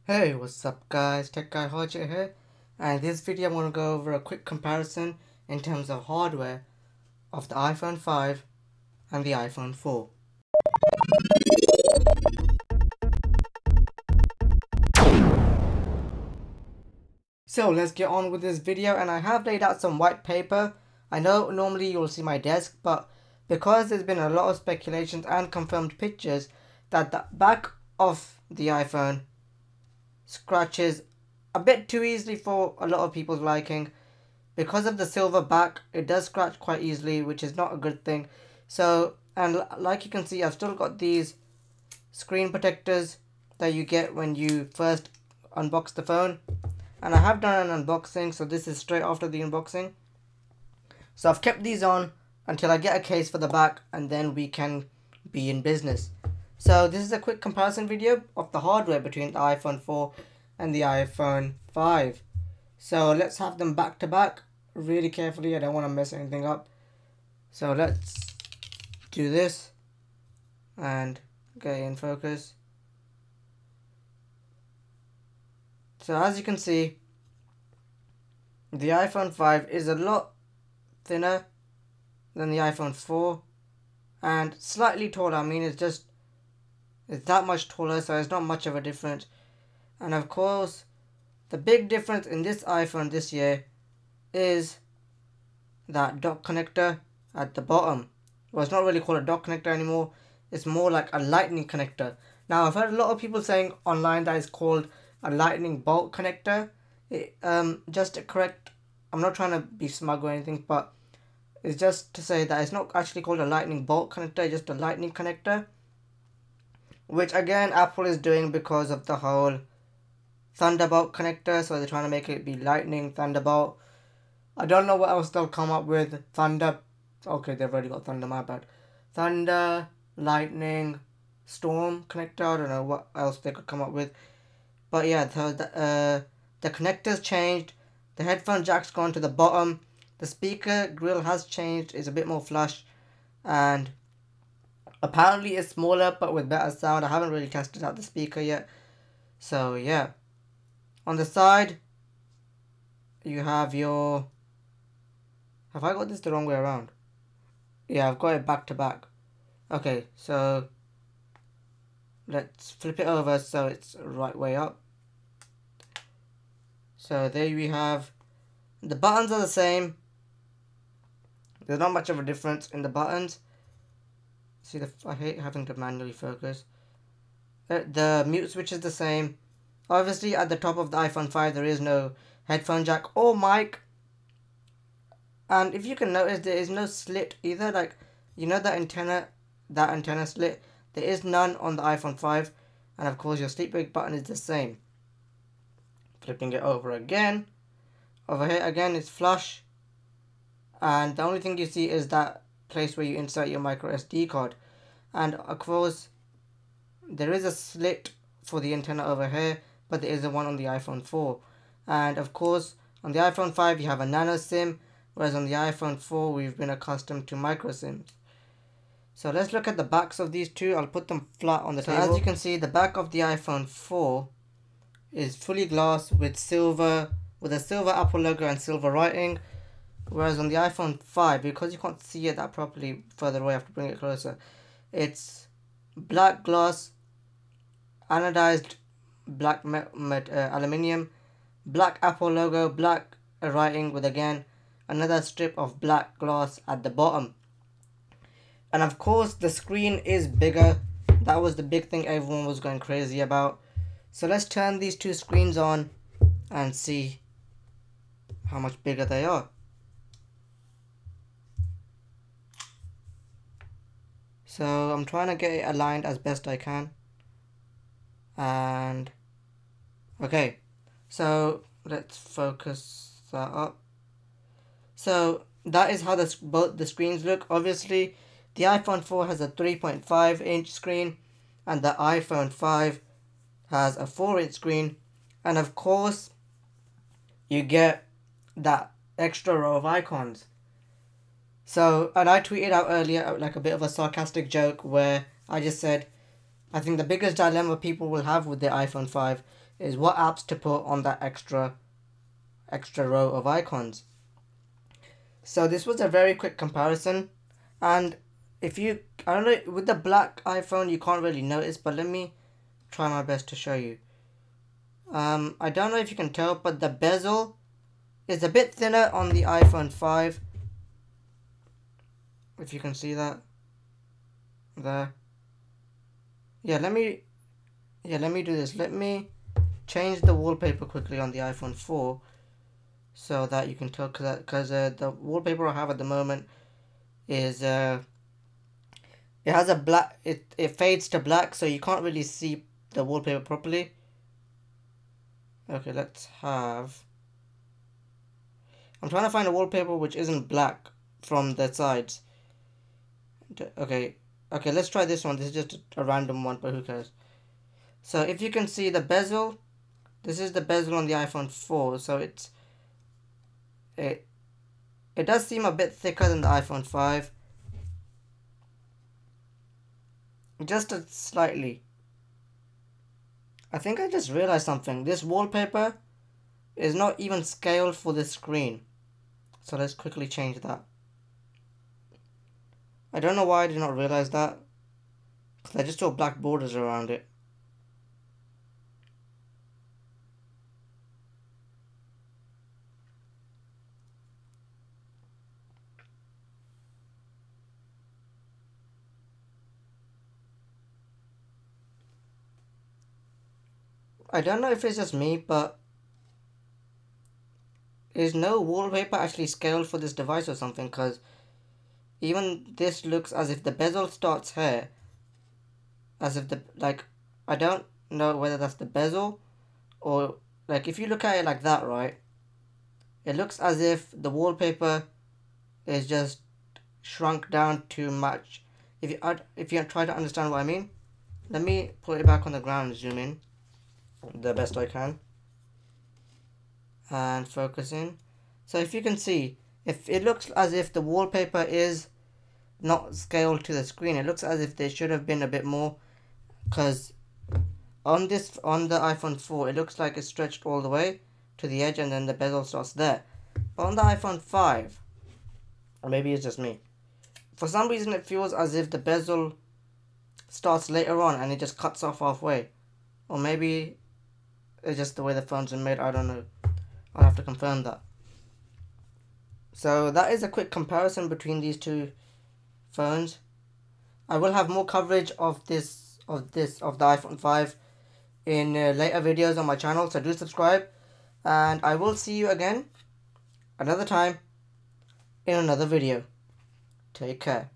Hey, what's up guys, Tech Guy Hodger here, and in this video I'm going to go over a quick comparison in terms of hardware of the iPhone 5 and the iPhone 4. So let's get on with this video, and I have laid out some white paper. I know normally you'll see my desk, but because there's been a lot of speculations and confirmed pictures that the back of the iPhone scratches a bit too easily for a lot of people's liking. Because of the silver back, it does scratch quite easily, which is not a good thing. So, and like you can see, I've still got these screen protectors that you get when you first unbox the phone. And I have done an unboxing, so this is straight after the unboxing. So I've kept these on until I get a case for the back, and then we can be in business. So this is a quick comparison video of the hardware between the iPhone 4 and the iPhone 5. So let's have them back to back really carefully. I don't want to mess anything up. So let's do this and get in focus. So as you can see, the iPhone 5 is a lot thinner than the iPhone 4 and slightly taller. I mean, it's that much taller, so it's not much of a difference. And of course, the big difference in this iPhone this year is that dock connector at the bottom. Well, it's not really called a dock connector anymore. It's more like a lightning connector. Now, I've heard a lot of people saying online that it's called a lightning bolt connector. Just to correct, I'm not trying to be smug or anything, but it's just to say that it's not actually called a lightning bolt connector, it's just a lightning connector. Which again, Apple is doing because of the whole Thunderbolt connector, so they're trying to make it be lightning, Thunderbolt. I don't know what else they'll come up with. Thunder. Okay, they've already got Thunder, my bad. Thunder, Lightning, Storm connector. I don't know what else they could come up with. But yeah, the connector's changed. The headphone jack's gone to the bottom. The speaker grill has changed. It's a bit more flush. And apparently it's smaller but with better sound. I haven't really tested out the speaker yet. So yeah. On the side, you have your... Have I got this the wrong way around? Yeah, I've got it back to back. Okay, so let's flip it over so it's right way up. So there we have, the buttons are the same. There's not much of a difference in the buttons. See, I hate having to manually focus. The mute switch is the same. Obviously, at the top of the iPhone 5, there is no headphone jack or mic. And if you can notice, there is no slit either. Like, you know that antenna slit? There is none on the iPhone 5. And of course, your sleep wake button is the same. Flipping it over again. Over here again, it's flush. And the only thing you see is that place where you insert your micro SD card. And of course, there is a slit for the antenna over here, but there isn't one on the iPhone 4. And of course, on the iPhone 5, you have a nano SIM, whereas on the iPhone 4, we've been accustomed to micro SIMs. So let's look at the backs of these two. I'll put them flat on the table. As you can see, the back of the iPhone 4 is fully glass with a silver Apple logo and silver writing. Whereas on the iPhone 5, because you can't see it that properly further away, I have to bring it closer. It's black glass, anodized black aluminium, black Apple logo, black writing with again another strip of black glass at the bottom. And of course the screen is bigger. That was the big thing everyone was going crazy about. So let's turn these two screens on and see how much bigger they are. So I'm trying to get it aligned as best I can. And okay, so let's focus that up. So that is how both the screens look. Obviously, the iPhone 4 has a 3.5-inch screen and the iPhone 5 has a 4-inch screen. And of course, you get that extra row of icons. So, and I tweeted out earlier like a bit of a sarcastic joke where I just said, I think the biggest dilemma people will have with their iPhone 5 is what apps to put on that extra row of icons. So this was a very quick comparison, and if you, I don't know, with the black iPhone you can't really notice, but let me try my best to show you. I don't know if you can tell, but the bezel is a bit thinner on the iPhone 5. If you can see that there. Let me do this. Let me change the wallpaper quickly on the iPhone 4 so that you can tell, because the wallpaper I have at the moment is it has a black, it fades to black, so you can't really see the wallpaper properly. Okay, I'm trying to find a wallpaper which isn't black from the sides. Okay, let's try this one. This is just a random one, but who cares? So if you can see the bezel, this is the bezel on the iPhone 4, so it does seem a bit thicker than the iPhone 5. Just slightly. I think I just realized something. This wallpaper is not even scaled for this screen. So let's quickly change that. I don't know why I did not realize that, because I just saw black borders around it. I don't know if it's just me, but is no wallpaper actually scaled for this device or something? Because even this looks as if the bezel starts here. As if I don't know whether that's the bezel or, like, if you look at it like that, right? It looks as if the wallpaper is just shrunk down too much. If you try to understand what I mean, let me put it back on the ground and zoom in the best I can and focus in. So if you can see, if it looks as if the wallpaper is not scaled to the screen, it looks as if there should have been a bit more, because on the iPhone 4 it looks like it's stretched all the way to the edge and then the bezel starts there. But on the iPhone 5, or maybe it's just me, for some reason it feels as if the bezel starts later on and it just cuts off halfway. Or maybe it's just the way the phones are made, I don't know. I'll have to confirm that. So that is a quick comparison between these two phones. I will have more coverage of the iPhone 5 in later videos on my channel, so do subscribe, and I will see you again another time in another video. Take care.